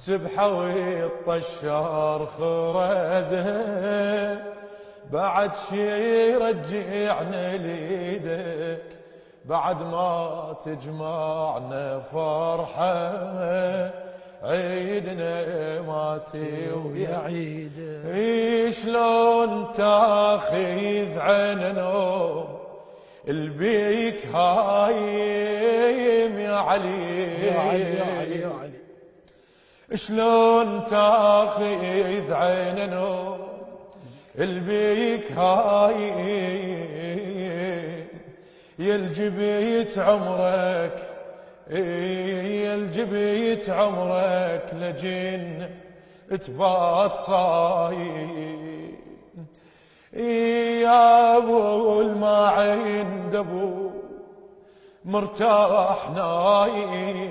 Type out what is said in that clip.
سبحة والطشار خرزها، بعد شي رجعنا ليدك بعد ما تجمعنا فرحة، عيدنا ماتي ويا عيد. شلون تاخذ عن نوم البيك هايم يا علي، يا علي يا علي يا علي. شلون تاخذ عين نوم البيك هايم، يا الجبيت عمرك يا الجبيت عمرك لجن تبات صايم، يا ابو ما عند ابو مرتاح نايم،